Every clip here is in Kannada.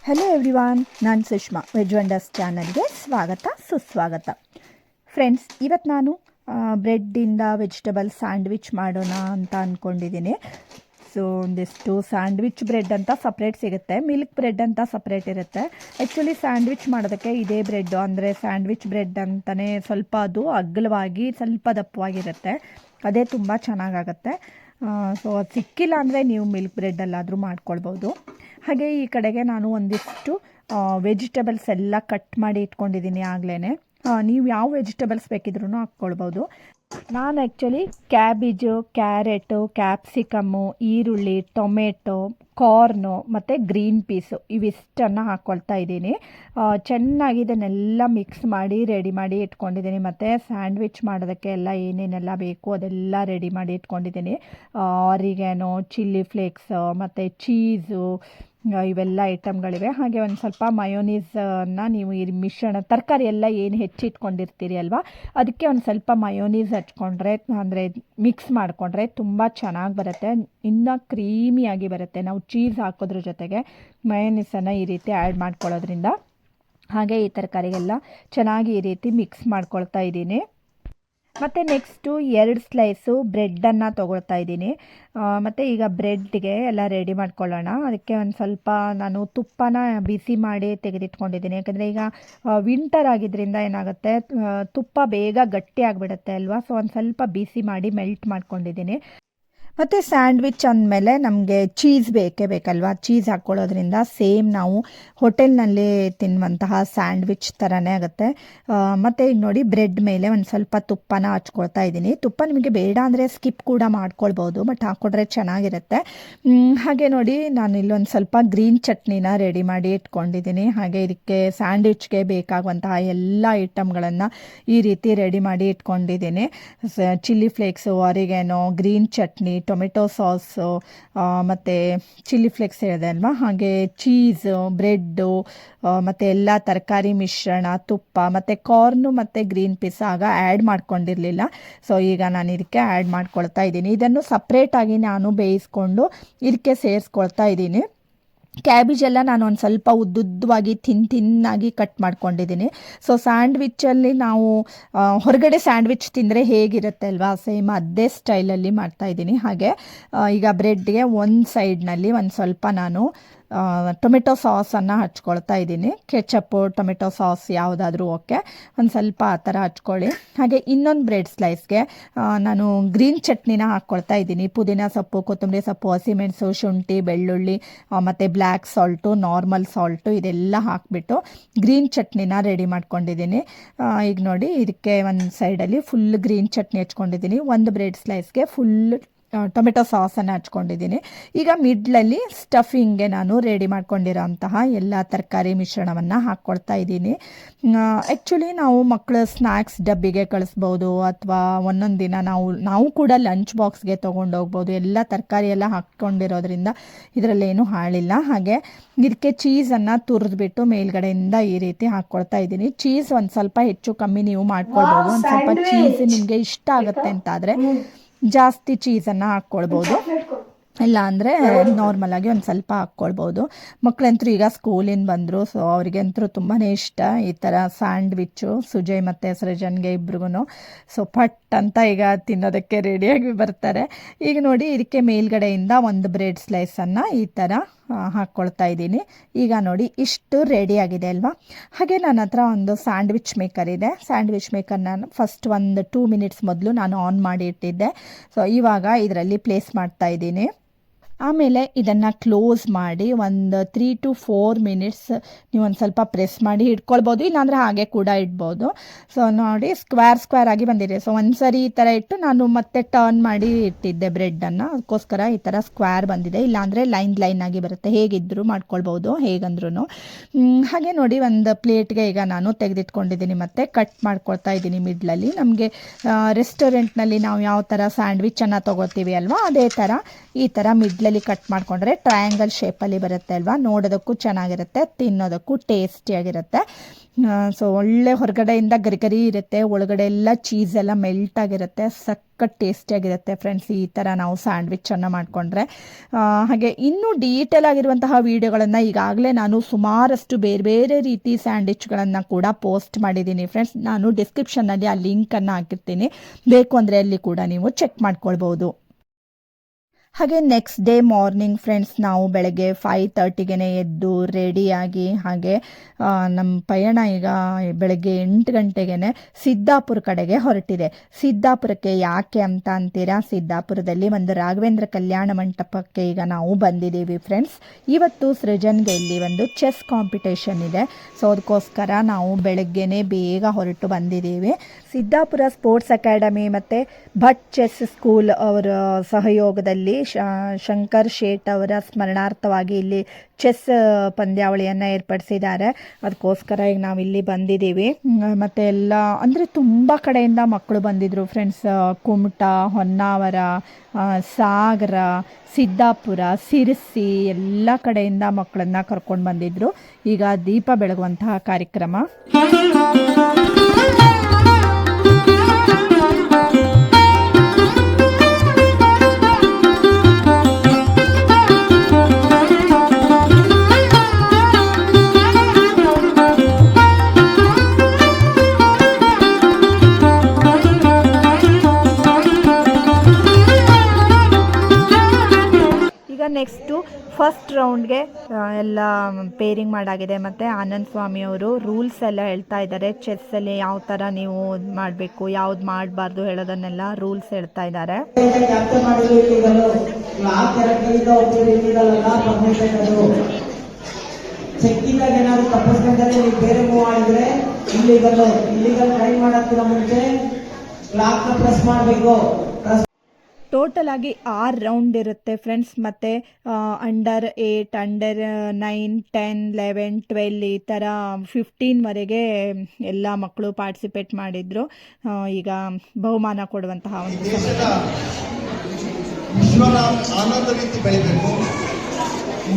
ಹಲೋ ಎವ್ರಿವಾನ್, ನಾನು ಸುಷ್ಮಾ. ವೆಜ್ ವಂಡರ್ಸ್ ಚಾನಲ್ಗೆ ಸ್ವಾಗತ ಸುಸ್ವಾಗತ. ಫ್ರೆಂಡ್ಸ್, ಇವತ್ತು ನಾನು ಬ್ರೆಡ್ಡಿಂದ ವೆಜಿಟೇಬಲ್ ಸ್ಯಾಂಡ್ವಿಚ್ ಮಾಡೋಣ ಅಂತ ಅಂದ್ಕೊಂಡಿದ್ದೀನಿ. ಸೊ ಒಂದಿಷ್ಟು ಸ್ಯಾಂಡ್ವಿಚ್ ಬ್ರೆಡ್ ಅಂತ ಸಪ್ರೇಟ್ ಸಿಗುತ್ತೆ, ಮಿಲ್ಕ್ ಬ್ರೆಡ್ ಅಂತ ಸಪ್ರೇಟ್ ಇರುತ್ತೆ. ಆ್ಯಕ್ಚುಲಿ ಸ್ಯಾಂಡ್ವಿಚ್ ಮಾಡೋದಕ್ಕೆ ಇದೇ ಬ್ರೆಡ್ಡು, ಅಂದರೆ ಸ್ಯಾಂಡ್ವಿಚ್ ಬ್ರೆಡ್ ಅಂತಲೇ ಸ್ವಲ್ಪ ಅದು ಅಗಲವಾಗಿ ಸ್ವಲ್ಪ ದಪ್ಪವಾಗಿರುತ್ತೆ, ಅದೇ ತುಂಬ ಚೆನ್ನಾಗಾಗತ್ತೆ. ಸೊ ಅದು ಸಿಕ್ಕಿಲ್ಲ ಅಂದರೆ ನೀವು ಮಿಲ್ಕ್ ಬ್ರೆಡ್ಡಲ್ಲಾದರೂ ಮಾಡ್ಕೊಳ್ಬೋದು. ಹಾಗೆ ಈ ಕಡೆಗೆ ನಾನು ಒಂದಿಷ್ಟು ವೆಜಿಟೇಬಲ್ಸ್ ಎಲ್ಲ ಕಟ್ ಮಾಡಿ ಇಟ್ಕೊಂಡಿದ್ದೀನಿ ಆಗಲೇ. ನೀವು ಯಾವ ವೆಜಿಟೇಬಲ್ಸ್ ಬೇಕಿದ್ರೂ ಹಾಕ್ಕೊಳ್ಬೋದು. ನಾನು ಆ್ಯಕ್ಚುಲಿ ಕ್ಯಾಬೇಜು, ಕ್ಯಾರೆಟು, ಕ್ಯಾಪ್ಸಿಕಮ್ಮು, ಈರುಳ್ಳಿ, ಟೊಮೆಟೊ, ಕಾರ್ನು ಮತ್ತು ಗ್ರೀನ್ ಪೀಸು ಇವಿಷ್ಟನ್ನು ಹಾಕ್ಕೊಳ್ತಾ ಇದ್ದೀನಿ. ಚೆನ್ನಾಗಿ ಇದನ್ನೆಲ್ಲ ಮಿಕ್ಸ್ ಮಾಡಿ ರೆಡಿ ಮಾಡಿ ಇಟ್ಕೊಂಡಿದ್ದೀನಿ. ಮತ್ತು ಸ್ಯಾಂಡ್ವಿಚ್ ಮಾಡೋದಕ್ಕೆ ಎಲ್ಲ ಏನೇನೆಲ್ಲ ಬೇಕು ಅದೆಲ್ಲ ರೆಡಿ ಮಾಡಿ ಇಟ್ಕೊಂಡಿದ್ದೀನಿ. ಆರಿಗ್ಯಾನೋ, ಚಿಲ್ಲಿ ಫ್ಲೇಕ್ಸ್ ಮತ್ತು ಚೀಸು, ಇವೆಲ್ಲ ಐಟಮ್ಗಳಿವೆ. ಹಾಗೆ ಒಂದು ಸ್ವಲ್ಪ ಮಯೋನೀಸನ್ನು ನೀವು ಈ ಮಿಶ್ರಣ ತರಕಾರಿ ಎಲ್ಲ ಏನು ಹೆಚ್ಚಿಟ್ಕೊಂಡಿರ್ತೀರಿ ಅಲ್ವಾ, ಅದಕ್ಕೆ ಒಂದು ಸ್ವಲ್ಪ ಮಯೋನೀಸ್ ಹಚ್ಕೊಂಡ್ರೆ, ಅಂದರೆ ಮಿಕ್ಸ್ ಮಾಡಿಕೊಂಡ್ರೆ ತುಂಬ ಚೆನ್ನಾಗಿ ಬರುತ್ತೆ, ಇನ್ನೂ ಕ್ರೀಮಿಯಾಗಿ ಬರುತ್ತೆ. ನಾವು ಚೀಸ್ ಹಾಕೋದ್ರ ಜೊತೆಗೆ ಮಯೋನೀಸನ್ನು ಈ ರೀತಿ ಆ್ಯಡ್ ಮಾಡ್ಕೊಳ್ಳೋದ್ರಿಂದ. ಹಾಗೆ ಈ ತರಕಾರಿಗೆಲ್ಲ ಚೆನ್ನಾಗಿ ಈ ರೀತಿ ಮಿಕ್ಸ್ ಮಾಡ್ಕೊಳ್ತಾ ಇದ್ದೀನಿ. ಮತ್ತು ನೆಕ್ಸ್ಟು 2 ಸ್ಲೈಸು ಬ್ರೆಡ್ಡನ್ನು ತೊಗೊಳ್ತಾ ಇದ್ದೀನಿ. ಮತ್ತು ಈಗ ಬ್ರೆಡ್ಗೆ ಎಲ್ಲ ರೆಡಿ ಮಾಡ್ಕೊಳ್ಳೋಣ. ಅದಕ್ಕೆ ಒಂದು ಸ್ವಲ್ಪ ನಾನು ತುಪ್ಪನ ಬಿಸಿ ಮಾಡಿ ತೆಗೆದಿಟ್ಕೊಂಡಿದ್ದೀನಿ. ಯಾಕಂದರೆ ಈಗ ವಿಂಟರ್ ಆಗಿದ್ದರಿಂದ ಏನಾಗುತ್ತೆ, ತುಪ್ಪ ಬೇಗ ಗಟ್ಟಿ ಆಗಿಬಿಡುತ್ತೆ ಅಲ್ವಾ. ಸೊ ಒಂದು ಸ್ವಲ್ಪ ಬಿಸಿ ಮಾಡಿ ಮೆಲ್ಟ್ ಮಾಡ್ಕೊಂಡಿದ್ದೀನಿ. ಮತ್ತು ಸ್ಯಾಂಡ್ವಿಚ್ ಅಂದಮೇಲೆ ನಮಗೆ ಚೀಸ್ ಬೇಕಲ್ವಾ, ಚೀಸ್ ಹಾಕ್ಕೊಳ್ಳೋದ್ರಿಂದ ಸೇಮ್ ನಾವು ಹೋಟೆಲ್ನಲ್ಲಿ ತಿನ್ನುವಂತಹ ಸ್ಯಾಂಡ್ವಿಚ್ ಥರನೇ ಆಗುತ್ತೆ. ಮತ್ತು ಈಗ ನೋಡಿ, ಬ್ರೆಡ್ ಮೇಲೆ ಒಂದು ಸ್ವಲ್ಪ ತುಪ್ಪನ ಹಚ್ಕೊಳ್ತಾ ಇದ್ದೀನಿ. ತುಪ್ಪ ನಿಮಗೆ ಬೇಡ ಅಂದರೆ ಸ್ಕಿಪ್ ಕೂಡ ಮಾಡ್ಕೊಳ್ಬೋದು, ಬಟ್ ಹಾಕ್ಕೊಂಡ್ರೆ ಚೆನ್ನಾಗಿರುತ್ತೆ. ಹಾಗೆ ನೋಡಿ, ನಾನು ಇಲ್ಲೊಂದು ಸ್ವಲ್ಪ ಗ್ರೀನ್ ಚಟ್ನಿನ ರೆಡಿ ಮಾಡಿ ಇಟ್ಕೊಂಡಿದ್ದೀನಿ. ಹಾಗೆ ಇದಕ್ಕೆ ಸ್ಯಾಂಡ್ವಿಚ್ಗೆ ಬೇಕಾಗುವಂತಹ ಎಲ್ಲ ಐಟಮ್ಗಳನ್ನು ಈ ರೀತಿ ರೆಡಿ ಮಾಡಿ ಇಟ್ಕೊಂಡಿದ್ದೀನಿ. Chilli flakes, ಆರಿಗ್ಯಾನೋ, green chutney, tomato sauce, ಮತ್ತು ಚಿಲ್ಲಿ ಫ್ಲೇಕ್ಸ್ ಹೇಳಿದೆ ಅಲ್ವಾ, ಹಾಗೆ ಚೀಸು, ಬ್ರೆಡ್ಡು, ಮತ್ತು ಎಲ್ಲ ತರಕಾರಿ ಮಿಶ್ರಣ, ತುಪ್ಪ ಮತ್ತು ಕಾರ್ನು ಮತ್ತು ಗ್ರೀನ್ ಪೀಸ್ ಆಗ ಆ್ಯಡ್ ಮಾಡ್ಕೊಂಡಿರಲಿಲ್ಲ. ಸೊ ಈಗ ನಾನು ಇದಕ್ಕೆ ಆ್ಯಡ್ ಮಾಡ್ಕೊಳ್ತಾ ಇದ್ದೀನಿ. ಇದನ್ನು ಸಪ್ರೇಟಾಗಿ ನಾನು ಬೇಯಿಸ್ಕೊಂಡು ಇದಕ್ಕೆ ಸೇರಿಸ್ಕೊಳ್ತಾ ಇದ್ದೀನಿ. ಕ್ಯಾಬೇಜೆಲ್ಲ ನಾನು ಒಂದು ಸ್ವಲ್ಪ ಉದ್ದುದ್ದವಾಗಿ ತಿನ್ನಾಗಿ ಕಟ್ ಮಾಡ್ಕೊಂಡಿದ್ದೀನಿ. ಸೊ ಸ್ಯಾಂಡ್ವಿಚ್ಚಲ್ಲಿ ನಾವು ಹೊರಗಡೆ ಸ್ಯಾಂಡ್ವಿಚ್ ತಿಂದರೆ ಹೇಗಿರುತ್ತೆ ಅಲ್ವಾ, ಸೇಮ್ ಅದೇ ಸ್ಟೈಲಲ್ಲಿ ಮಾಡ್ತಾಯಿದ್ದೀನಿ. ಹಾಗೆ ಈಗ ಬ್ರೆಡ್ಗೆ ಒಂದು ಸೈಡ್ನಲ್ಲಿ ಒಂದು ಸ್ವಲ್ಪ ನಾನು ಟೊಮೆಟೊ ಸಾಸನ್ನು ಹಚ್ಕೊಳ್ತಾ ಇದ್ದೀನಿ. ಕೆಚಪ್ಪು, ಟೊಮೆಟೊ ಸಾಸ್ ಯಾವುದಾದ್ರೂ ಓಕೆ, ಒಂದು ಸ್ವಲ್ಪ ಆ ಥರ ಹಚ್ಕೊಳ್ಳಿ. ಹಾಗೆ ಇನ್ನೊಂದು ಬ್ರೆಡ್ ಸ್ಲೈಸ್ಗೆ ನಾನು ಗ್ರೀನ್ ಚಟ್ನಿನ ಹಾಕ್ಕೊಳ್ತಾ ಇದ್ದೀನಿ. ಪುದೀನ ಸೊಪ್ಪು, ಕೊತ್ತಂಬರಿ ಸೊಪ್ಪು, ಹಸಿಮೆಣಸು, ಶುಂಠಿ, ಬೆಳ್ಳುಳ್ಳಿ ಮತ್ತು ಬ್ಲ್ಯಾಕ್ ಸಾಲ್ಟು, ನಾರ್ಮಲ್ ಸಾಲ್ಟು ಇದೆಲ್ಲ ಹಾಕಿಬಿಟ್ಟು ಗ್ರೀನ್ ಚಟ್ನಿನ ರೆಡಿ ಮಾಡ್ಕೊಂಡಿದ್ದೀನಿ. ಈಗ ನೋಡಿ, ಇದಕ್ಕೆ ಒಂದು ಸೈಡಲ್ಲಿ ಫುಲ್ ಗ್ರೀನ್ ಚಟ್ನಿ ಹಚ್ಕೊಂಡಿದ್ದೀನಿ. ಒಂದು ಬ್ರೆಡ್ ಸ್ಲೈಸ್ಗೆ ಫುಲ್ ಟೊಮೆಟೊ ಸಾಸನ್ನು ಹಚ್ಕೊಂಡಿದ್ದೀನಿ. ಈಗ ಮಿಡ್ಲಲ್ಲಿ ಸ್ಟಫಿಂಗ್ಗೆ ನಾನು ರೆಡಿ ಮಾಡ್ಕೊಂಡಿರೋ ಅಂತಹ ಎಲ್ಲ ತರಕಾರಿ ಮಿಶ್ರಣವನ್ನು ಹಾಕ್ಕೊಳ್ತಾ ಇದ್ದೀನಿ. ಆ್ಯಕ್ಚುಲಿ ನಾವು ಮಕ್ಕಳು ಸ್ನ್ಯಾಕ್ಸ್ ಡಬ್ಬಿಗೆ ಕಳಿಸ್ಬೋದು, ಅಥವಾ ಒಂದೊಂದು ದಿನ ನಾವು ಕೂಡ ಲಂಚ್ ಬಾಕ್ಸ್ಗೆ ತೊಗೊಂಡೋಗ್ಬೋದು. ಎಲ್ಲ ತರಕಾರಿ ಎಲ್ಲ ಹಾಕ್ಕೊಂಡಿರೋದ್ರಿಂದ ಇದರಲ್ಲೇನು ಹಾಳಿಲ್ಲ. ಹಾಗೆ ಇದಕ್ಕೆ ಚೀಸನ್ನು ತುರಿದ್ಬಿಟ್ಟು ಮೇಲ್ಗಡೆಯಿಂದ ಈ ರೀತಿ ಹಾಕ್ಕೊಳ್ತಾ ಇದ್ದೀನಿ. ಚೀಸ್ ಒಂದು ಸ್ವಲ್ಪ ಹೆಚ್ಚು ಕಮ್ಮಿ ನೀವು ಮಾಡ್ಕೊಳ್ಬೋದು. ಒಂದು ಸ್ವಲ್ಪ ಚೀಸ್ ನಿಮಗೆ ಇಷ್ಟ ಆಗುತ್ತೆ ಅಂತಾದರೆ ಜಾಸ್ತಿ ಚೀಸನ್ನು ಹಾಕ್ಕೊಳ್ಬೋದು, ಇಲ್ಲ ಅಂದರೆ ನಾರ್ಮಲಾಗಿ ಒಂದು ಸ್ವಲ್ಪ ಹಾಕ್ಕೊಳ್ಬೋದು. ಮಕ್ಕಳಂತರೂ ಈಗ ಸ್ಕೂಲಿಂದ ಬಂದರು, ಸೊ ಅವ್ರಿಗಂತೂ ತುಂಬಾ ಇಷ್ಟ ಈ ಥರ ಸ್ಯಾಂಡ್ವಿಚ್ಚು. ಸುಜಯ್ ಮತ್ತು ಸೃಜನ್ಗೆ ಇಬ್ರಿಗೂ ಸೊ ಪಟ್ ಅಂತ ಈಗ ತಿನ್ನೋದಕ್ಕೆ ರೆಡಿಯಾಗಿ ಬರ್ತಾರೆ. ಈಗ ನೋಡಿ, ಇದಕ್ಕೆ ಮೇಲ್ಗಡೆಯಿಂದ ಒಂದು ಬ್ರೆಡ್ ಸ್ಲೈಸನ್ನು ಈ ಥರ ಹಾಕ್ಕೊಳ್ತಾ ಇದ್ದೀನಿ. ಈಗ ನೋಡಿ, ಇಷ್ಟು ರೆಡಿಯಾಗಿದೆ ಅಲ್ವಾ. ಹಾಗೆ ನನ್ನ ಹತ್ರ ಒಂದು ಸ್ಯಾಂಡ್ವಿಚ್ ಮೇಕರ್ ಇದೆ. ಸ್ಯಾಂಡ್ವಿಚ್ ಮೇಕರ್ನ ಫಸ್ಟ್ ಒಂದು 2 ಮಿನಿಟ್ಸ್ ಮೊದಲು ನಾನು ಆನ್ ಮಾಡಿ ಇಟ್ಟಿದ್ದೆ. ಸೊ ಇವಾಗ ಇದರಲ್ಲಿ ಪ್ಲೇಸ್ ಮಾಡ್ತಾ ಇದ್ದೀನಿ. ಆಮೇಲೆ ಇದನ್ನು ಕ್ಲೋಸ್ ಮಾಡಿ ಒಂದು 3 to 4 ಮಿನಿಟ್ಸ್ ನೀವು ಒಂದು ಸ್ವಲ್ಪ ಪ್ರೆಸ್ ಮಾಡಿ ಇಟ್ಕೊಳ್ಬೋದು, ಇಲ್ಲಾಂದರೆ ಹಾಗೆ ಕೂಡ ಇಡ್ಬೋದು. ಸೊ ನೋಡಿ, ಸ್ಕ್ವೇರ್ ಆಗಿ ಬಂದಿದೆ. ಸೊ ಒಂದು ಸರಿ ಈ ಥರ ಇಟ್ಟು ನಾನು ಮತ್ತೆ ಟರ್ನ್ ಮಾಡಿ ಇಟ್ಟಿದ್ದೆ ಬ್ರೆಡ್ಡನ್ನು, ಅದಕ್ಕೋಸ್ಕರ ಈ ಥರ ಸ್ಕ್ವೇರ್ ಬಂದಿದೆ. ಇಲ್ಲಾಂದರೆ ಲೈನ್ ಆಗಿ ಬರುತ್ತೆ, ಹೇಗಿದ್ದರೂ ಮಾಡ್ಕೊಳ್ಬೋದು, ಹೇಗಂದ್ರೂ. ಹಾಗೆ ನೋಡಿ, ಒಂದು ಪ್ಲೇಟ್ಗೆ ಈಗ ನಾನು ತೆಗೆದಿಟ್ಕೊಂಡಿದ್ದೀನಿ ಮತ್ತು ಕಟ್ ಮಾಡ್ಕೊಳ್ತಾ ಇದ್ದೀನಿ ಮಿಡ್ಲಲ್ಲಿ. ನಮಗೆ ರೆಸ್ಟೋರೆಂಟ್ನಲ್ಲಿ ನಾವು ಯಾವ ಥರ ಸ್ಯಾಂಡ್ವಿಚನ್ನು ತೊಗೋತೀವಿ ಅಲ್ವಾ, ಅದೇ ಥರ ಈ ಥರ ಮಿಡ್ಲಲ್ಲಿ ಕಟ್ ಮಾಡಿಕೊಂಡ್ರೆ ಟ್ರಯಾಂಗಲ್ ಶೇಪಲ್ಲಿ ಬರುತ್ತೆ ಅಲ್ವಾ, ನೋಡೋದಕ್ಕೂ ಚೆನ್ನಾಗಿರುತ್ತೆ, ತಿನ್ನೋದಕ್ಕೂ ಟೇಸ್ಟಿಯಾಗಿರುತ್ತೆ. ಸೊ ಒಳ್ಳೆ ಹೊರಗಡೆಯಿಂದ ಗರಿ ಇರುತ್ತೆ, ಒಳಗಡೆ ಎಲ್ಲ ಚೀಸ್ ಎಲ್ಲ ಮೆಲ್ಟ್ ಆಗಿರುತ್ತೆ, ಸಖತ್ ಟೇಸ್ಟಿಯಾಗಿರುತ್ತೆ ಫ್ರೆಂಡ್ಸ್ ಈ ಥರ ನಾವು ಸ್ಯಾಂಡ್ವಿಚನ್ನು ಮಾಡಿಕೊಂಡ್ರೆ. ಹಾಗೆ ಇನ್ನೂ ಡೀಟೇಲ್ ಆಗಿರುವಂತಹ ವೀಡಿಯೋಗಳನ್ನು ಈಗಾಗಲೇ ನಾನು ಸುಮಾರಷ್ಟು ಬೇರೆ ಬೇರೆ ರೀತಿ ಸ್ಯಾಂಡ್ವಿಚ್ಗಳನ್ನು ಕೂಡ ಪೋಸ್ಟ್ ಮಾಡಿದ್ದೀನಿ ಫ್ರೆಂಡ್ಸ್. ನಾನು ಡಿಸ್ಕ್ರಿಪ್ಷನ್ನಲ್ಲಿ ಆ ಲಿಂಕನ್ನು ಹಾಕಿರ್ತೀನಿ, ಬೇಕು ಅಂದರೆ ಅಲ್ಲಿ ಕೂಡ ನೀವು ಚೆಕ್ ಮಾಡ್ಕೊಳ್ಬೋದು. ಹಾಗೆ ನೆಕ್ಸ್ಟ್ ಡೇ ಮಾರ್ನಿಂಗ್ ಫ್ರೆಂಡ್ಸ್ ನಾವು ಬೆಳಗ್ಗೆ 5:30ಗೆ ಎದ್ದು ರೆಡಿಯಾಗಿ ಹಾಗೆ ನಮ್ಮ ಪಯಣ ಈಗ ಬೆಳಗ್ಗೆ 8 ಗಂಟೆಗೆ ಸಿದ್ದಾಪುರ ಕಡೆಗೆ ಹೊರಟಿದೆ. ಸಿದ್ದಾಪುರಕ್ಕೆ ಯಾಕೆ ಅಂತ ಅಂತೀರಾ, ಸಿದ್ದಾಪುರದಲ್ಲಿ ಒಂದು ರಾಘವೇಂದ್ರ ಕಲ್ಯಾಣ ಮಂಟಪಕ್ಕೆ ಈಗ ನಾವು ಬಂದಿದ್ದೀವಿ ಫ್ರೆಂಡ್ಸ್. ಇವತ್ತು ಸೃಜನ್ಗೆ ಇಲ್ಲಿ ಒಂದು ಚೆಸ್ ಕಾಂಪಿಟೇಷನ್ ಇದೆ, ಸೊ ಅದಕ್ಕೋಸ್ಕರ ನಾವು ಬೆಳಗ್ಗೆನೇ ಬೇಗ ಹೊರಟು ಬಂದಿದ್ದೀವಿ. ಸಿದ್ದಾಪುರ ಸ್ಪೋರ್ಟ್ಸ್ ಅಕಾಡೆಮಿ ಮತ್ತು ಭಟ್ ಚೆಸ್ ಸ್ಕೂಲ್ ಅವರ ಸಹಯೋಗದಲ್ಲಿ ಶಂಕರ್ ಶೇಟ್ ಅವರ ಸ್ಮರಣಾರ್ಥವಾಗಿ ಇಲ್ಲಿ ಚೆಸ್ ಪಂದ್ಯಾವಳಿಯನ್ನು ಏರ್ಪಡಿಸಿದ್ದಾರೆ. ಅದಕ್ಕೋಸ್ಕರ ಈಗ ನಾವು ಇಲ್ಲಿ ಬಂದಿದ್ದೀವಿ. ಮತ್ತು ಎಲ್ಲ ಅಂದರೆ ತುಂಬ ಕಡೆಯಿಂದ ಮಕ್ಕಳು ಬಂದಿದ್ದರು ಫ್ರೆಂಡ್ಸ್. ಕುಮಟಾ, ಹೊನ್ನಾವರ, ಸಾಗರ, ಸಿದ್ದಾಪುರ, ಸಿರ್ಸಿ ಎಲ್ಲ ಕಡೆಯಿಂದ ಮಕ್ಕಳನ್ನು ಕರ್ಕೊಂಡು ಬಂದಿದ್ದರು. ಈಗ ದೀಪ ಬೆಳಗುವಂತಹ ಕಾರ್ಯಕ್ರಮ. ನೆಕ್ಸ್ಟು ಫಸ್ಟ್ ರೌಂಡ್ಗೆ ಎಲ್ಲ ಪೇರಿಂಗ್ ಮಾಡಾಗಿದೆ ಮತ್ತು ಆನಂದ್ ಸ್ವಾಮಿ ಅವರು ರೂಲ್ಸ್ ಎಲ್ಲ ಹೇಳ್ತಾ ಇದ್ದಾರೆ. ಚೆಸ್ಸಲ್ಲಿ ಯಾವ ಥರ ನೀವು ಮಾಡಬೇಕು, ಯಾವ್ದು ಮಾಡಬಾರ್ದು ಹೇಳೋದನ್ನೆಲ್ಲ ರೂಲ್ಸ್ ಹೇಳ್ತಾ ಇದ್ದಾರೆ. ಟೋಟಲ್ ಆಗಿ 6 ರೌಂಡ್ ಇರುತ್ತೆ ಫ್ರೆಂಡ್ಸ್. ಮತ್ತು ಅಂಡರ್ 8, ಅಂಡರ್ 9, 10, 11, 12 ಈ ಥರ 15ವರೆಗೆ ಎಲ್ಲ ಮಕ್ಕಳು ಪಾರ್ಟಿಸಿಪೇಟ್ ಮಾಡಿದ್ರು. ಈಗ ಬಹುಮಾನ ಕೊಡುವಂತಹ ಒಂದು ಆನಂದ ರೀತಿ ಬೆಳಿಬೇಕು.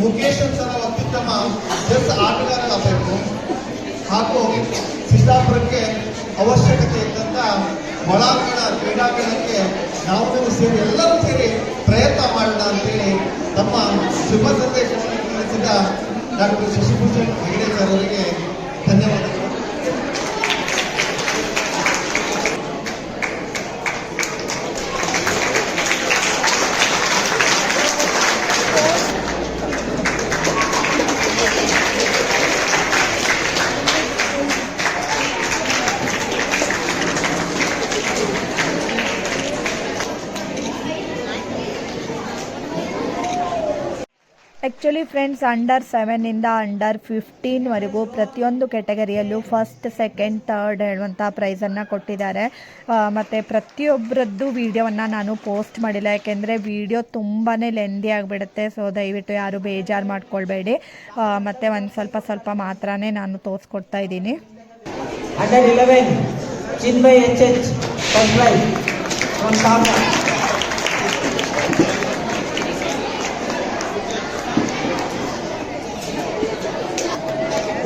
ಮುಖೇಶ್ ಸರ ಅತ್ಯುತ್ತಮ ಚೆಸ್ ಆಟಗಾರರಾಗಬೇಕು ಹಾಗೂ ಸಿದ್ದಾಪುರಕ್ಕೆ ಅವಶ್ಯಕತೆ ಇದ್ದಂಥ ಒಳಾಂಗಣ ಕ್ರೀಡಾಂಗಣಕ್ಕೆ ನಾವು ಸೇರಿ ಎಲ್ಲರೂ ಸೇರಿ ಪ್ರಯತ್ನ ಮಾಡೋಣ ಅಂತೇಳಿ ತಮ್ಮ ಶುಭ ಸಂದೇಶವನ್ನು ತಿಳಿಸಿದ ಡಾಕ್ಟರ್ ಶಶಿಭೂಷಣ್ ಹೆಗಡೆ ಸರ್ ಅವರಿಗೆ ಧನ್ಯವಾದಗಳು. ಆ್ಯಕ್ಚುಲಿ ಫ್ರೆಂಡ್ಸ್ ಅಂಡರ್ 7ಇಂದ ಅಂಡರ್ 15ವರೆಗೂ ಪ್ರತಿಯೊಂದು ಕ್ಯಾಟಗರಿಯಲ್ಲೂ ಫಸ್ಟ್, ಸೆಕೆಂಡ್, ಥರ್ಡ್ ಹೇಳುವಂಥ ಪ್ರೈಸನ್ನು ಕೊಟ್ಟಿದ್ದಾರೆ. ಮತ್ತು ಪ್ರತಿಯೊಬ್ಬರದ್ದು ವೀಡಿಯೋವನ್ನು ನಾನು ಪೋಸ್ಟ್ ಮಾಡಿಲ್ಲ, ಯಾಕೆಂದರೆ ವೀಡಿಯೋ ತುಂಬಾ ಲೆಂದಿ ಆಗಿಬಿಡುತ್ತೆ. ಸೊ ದಯವಿಟ್ಟು ಯಾರು ಬೇಜಾರು ಮಾಡ್ಕೊಳ್ಬೇಡಿ. ಮತ್ತು ಒಂದು ಸ್ವಲ್ಪ ಮಾತ್ರನೇ ನಾನು ತೋರಿಸ್ಕೊಡ್ತಾ ಇದ್ದೀನಿ. Under 11 Chinmay HH first prize from Sagar.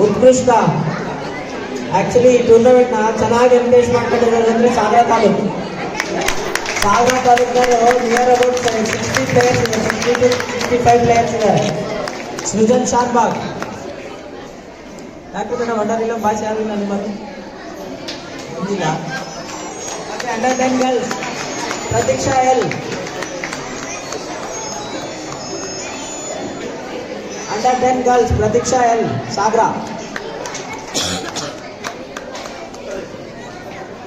ಉತ್ಕೃಷ್ಟ ಆಕ್ಚುಲಿ ಈ ಟೂರ್ನಮೆಂಟ್ನ ಚೆನ್ನಾಗಿ ಎನ್ಕರೇಜ್ ಮಾಡ್ಕೊಂಡಿರೋದು ಅಂದರೆ ಸಾಗರ ತಾಲೂಕು. ಸಾಗರ ತಾಲೂಕಿನವರು ನಿಯರ್ ಅಬೌಟ್ 60 ಪ್ಲೇಯರ್ಸ್ ಇದೆ, 60 to 65 ಪ್ಲೇಯರ್ಸ್ ಇದ್ದಾರೆ. ಸೃಜನ್ ಶಾನ್ಬಾಗ್ ಯಾಕೆ ನಾವು ಅಂಡರ್ ಭಾಷೆ ಯಾರಿಲ್ಲ ನಿಮ್ಮದು ಇಲ್ಲ. ಮತ್ತೆ under 10 girls Pratiksha L, under 10 girls Pratiksha L Sagar.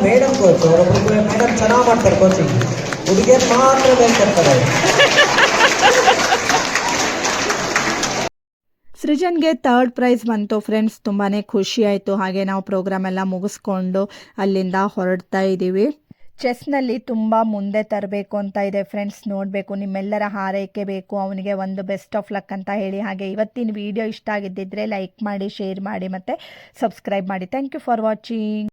Madam coach ಅವರೊಬ್ಬರು ಮೇಡಮ್ ಚೆನ್ನಾಗಿ ಮಾಡ್ತಾರೆ ಕೋಚಿಂಗ್, ಹುಡುಗಿಯರು ಮಾತ್ರ ಹೇಳ್ಕೊಡ್ತಾರೆ. ಸೃಜನ್ಗೆ 3rd ಪ್ರೈಸ್ ಬಂತು ಫ್ರೆಂಡ್ಸ್. ತುಂಬಾ ಖುಷಿ ಆಯಿತು. ಹಾಗೆ ನಾವು ಪ್ರೋಗ್ರಾಮ್ ಎಲ್ಲ ಮುಗಿಸ್ಕೊಂಡು ಅಲ್ಲಿಂದ ಹೊರಡ್ತಾ ಇದ್ದೀವಿ. ಚೆಸ್ನಲ್ಲಿ ತುಂಬ ಮುಂದೆ ತರಬೇಕು ಅಂತ ಇದೆ ಫ್ರೆಂಡ್ಸ್. ನೋಡಬೇಕು, ನಿಮ್ಮೆಲ್ಲರ ಹಾರೈಕೆ ಬೇಕು. ಅವನಿಗೆ ಒಂದು ಬೆಸ್ಟ್ ಆಫ್ ಲಕ್ ಅಂತ ಹೇಳಿ. ಹಾಗೆ ಇವತ್ತಿನ ವಿಡಿಯೋ ಇಷ್ಟ ಆಗಿದ್ದಿದ್ರೆ ಲೈಕ್ ಮಾಡಿ, ಶೇರ್ ಮಾಡಿ ಮತ್ತು ಸಬ್ಸ್ಕ್ರೈಬ್ ಮಾಡಿ. Thank you for watching.